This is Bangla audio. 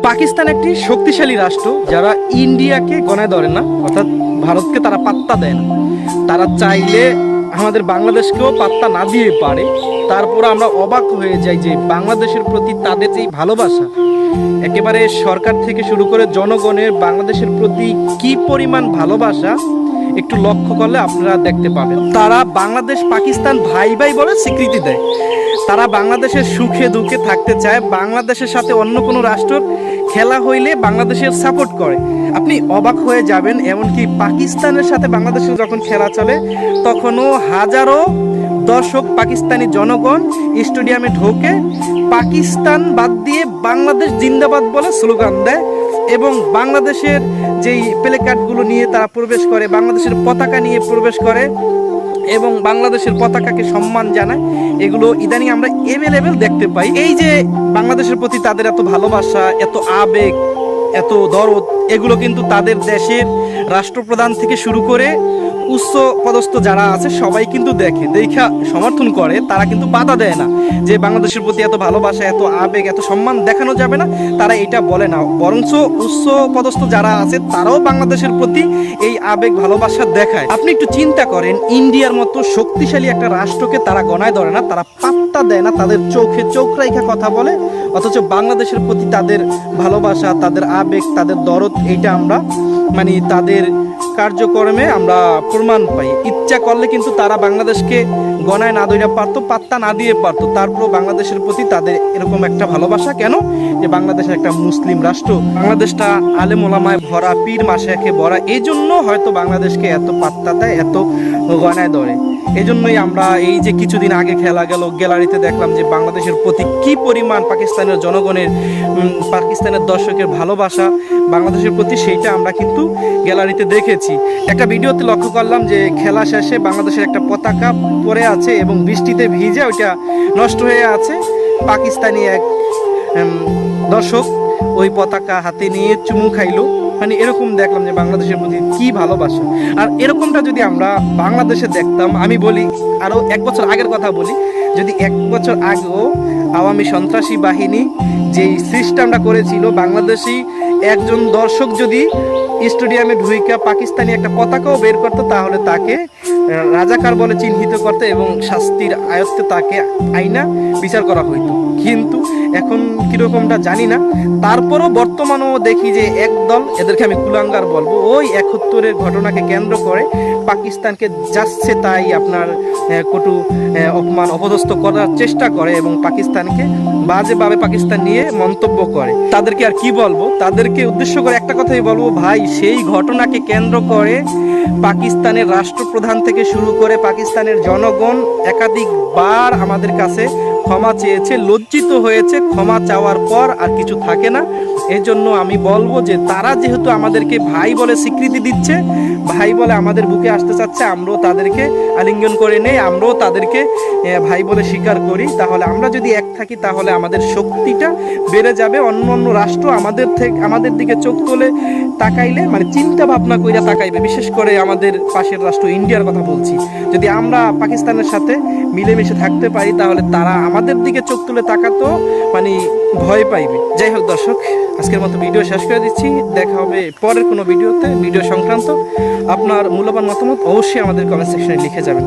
পাকিস্তান একটি শক্তিশালী রাষ্ট্র, যারা ইন্ডিয়াকে গণায় ধরে না, অর্থাৎ ভারতকে তারা পাত্তা দেয় না। তারা চাইলে আমাদের বাংলাদেশকেও পাত্তা না দিয়ে পারে। তারপর আমরা অবাক হয়ে যাই যে বাংলাদেশের প্রতি তাদের যে ভালোবাসা, একেবারে সরকার থেকে শুরু করে জনগণের বাংলাদেশের প্রতি কি পরিমাণ ভালোবাসা একটু লক্ষ্য করলে আপনারা দেখতে পাবেন। তারা বাংলাদেশ পাকিস্তান ভাই ভাই বলে স্বীকৃতি দেয়। তারা বাংলাদেশের সুখে দুঃখে থাকতে চায়। বাংলাদেশের সাথে অন্য কোনো রাষ্ট্রের খেলা হইলে বাংলাদেশের সাপোর্ট করে। আপনি অবাক হয়ে যাবেন, এমনকি পাকিস্তানের সাথে বাংলাদেশের যখন খেলা চলে তখনও হাজারো দর্শক, পাকিস্তানি জনগণ স্টেডিয়ামে ঢোকে, পাকিস্তান বাদ দিয়ে বাংলাদেশ জিন্দাবাদ বলে স্লোগান দেয় এবং বাংলাদেশের যেই প্লে কার্ডগুলো নিয়ে তারা প্রবেশ করে, বাংলাদেশের পতাকা নিয়ে প্রবেশ করে এবং বাংলাদেশের পতাকাকে সম্মান জানায়। এগুলো ইদানিং আমরা এভেলেবেল দেখতে পাই। এই যে বাংলাদেশের প্রতি তাদের এত ভালোবাসা, এত আবেগ, এত দরদ, এগুলো কিন্তু তাদের দেশের রাষ্ট্রপ্রধান থেকে শুরু করে উচ্চ পদস্থ যারা আছে সবাই কিন্তু দেখা সমর্থন করে। তারা কিন্তু বাধা দেয় না যে বাংলাদেশের প্রতি এত ভালোবাসা, এত আবেগ, এত সম্মান দেখানো যাবে না, তারা এটা বলে না। বরঞ্চ উচ্চ পদস্থ যারা আছে তারাও বাংলাদেশের প্রতি এই আবেগ ভালোবাসা দেখায়। আপনি একটু চিন্তা করেন, ইন্ডিয়ার মতো শক্তিশালী একটা রাষ্ট্রকে তারা গণায় ধরে না, তারা পাত্তা দেয় না, তাদের চোখে চোখ রাইখা কথা বলে, অথচ বাংলাদেশের প্রতি তাদের ভালোবাসা, তাদের আবেগ, তাদের দরদ, এইটা আমরা তাদের কার্যক্রমে আমরা প্রমাণ পাই। ইচ্ছা করলে কিন্তু তারা বাংলাদেশকে গণায় না ধরে পারতো, পাত্তা না দিয়ে পারতো। তারপরও বাংলাদেশের প্রতি তাদের এরকম একটা ভালোবাসা কেন? যে বাংলাদেশ একটা মুসলিম রাষ্ট্র, বাংলাদেশটা আলেম ওলামায় ভরা, পীর মাশায়েখে ভরা, এই জন্য হয়তো বাংলাদেশকে এত পাত্তা দেয়, এত গণায় ধরে। এই জন্যই আমরা এই যে কিছুদিন আগে খেলা গেল, গ্যালারিতে দেখলাম যে বাংলাদেশের প্রতি কি পরিমাণ পাকিস্তানের জনগণের, পাকিস্তানের দর্শকের ভালোবাসা বাংলাদেশের প্রতি, সেইটা আমরা কিন্তু গ্যালারিতে দেখেছি। একটা ভিডিওতে লক্ষ্য করলাম যে খেলা শেষে বাংলাদেশের একটা পতাকা পড়ে আছে এবং বৃষ্টিতে ভিজে ওইটা নষ্ট হয়ে আছে। পাকিস্তানি এক দর্শক ওই পতাকা হাতে নিয়ে চুমু খাইলো। এরকম দেখলাম যে বাংলাদেশের প্রতি কি ভালোবাসা। আর এরকমটা যদি আমরা বাংলাদেশে দেখতাম, আমি বলি আরও 1 বছর আগের কথা বলি, যদি 1 বছর আগেও আওয়ামী সন্ত্রাসী বাহিনী যেই সিস্টেমটা করেছিল, বাংলাদেশি একজন দর্শক যদি স্টেডিয়ামে ঢুইকা পাকিস্তানি একটা পতাকাও বের করতো, তাহলে তাকে রাজাকার বলে চিহ্নিত করতে এবং শাস্তির আয়ত্তে তাকে আইনা বিচার করা হইতো। কিন্তু এখন কীরকমটা জানি না। তারপরও বর্তমানেও দেখি যে একদল, এদেরকে আমি কুলাঙ্গার বলবো, ওই 71-এর ঘটনাকে কেন্দ্র করে পাকিস্তানকে যাচ্ছে তাই আপনার কটু অপমান, অপদস্থ করার চেষ্টা করে এবং পাকিস্তানকে বাজেভাবে পাকিস্তান নিয়ে মন্তব্য করে। তাদেরকে আর কি বলবো? তাদেরকে উদ্দেশ্য করে একটা কথাই বলবো, ভাই, সেই ঘটনাকে কেন্দ্র করে পাকিস্তানের রাষ্ট্রপ্রধান থেকে শুরু করে পাকিস্তানের জনগণ একাধিকবার আমাদের কাছে ক্ষমা চেয়েছে, লজ্জিত হয়েছে। ক্ষমা চাওয়ার পর আর কিছু থাকে না। এই জন্য আমি বলবো যে তারা যেহেতু আমাদেরকে ভাই বলে স্বীকৃতি দিচ্ছে, ভাই বলে আমাদের বুকে আসতে চাচ্ছে, আমরাও তাদেরকে আলিঙ্গন করে নেই, আমরাও তাদেরকে ভাই বলে স্বীকার করি। তাহলে আমরা যদি এক থাকি তাহলে আমাদের শক্তিটা বেড়ে যাবে। অন্য অন্য রাষ্ট্র আমাদের দিকে চোখ তুলে তাকাইলে, চিন্তা ভাবনা কইরা তাকাইবে। বিশেষ করে আমাদের পাশের রাষ্ট্র ইন্ডিয়ার কথা বলছি। যদি আমরা পাকিস্তানের সাথে মিলেমিশে থাকতে পারি তাহলে তারা আমাদের দিকে চোখ তুলে তাকাতেও ভয় পাইবে। যাই হোক দর্শক, আজকের মতো ভিডিও শেষ করে দিচ্ছি। দেখা হবে পরের কোনো ভিডিওতে। ভিডিও সংক্রান্ত আপনার মূল্যবান মতামত অবশ্যই আমাদের কমেন্ট সেকশনে লিখে যাবেন।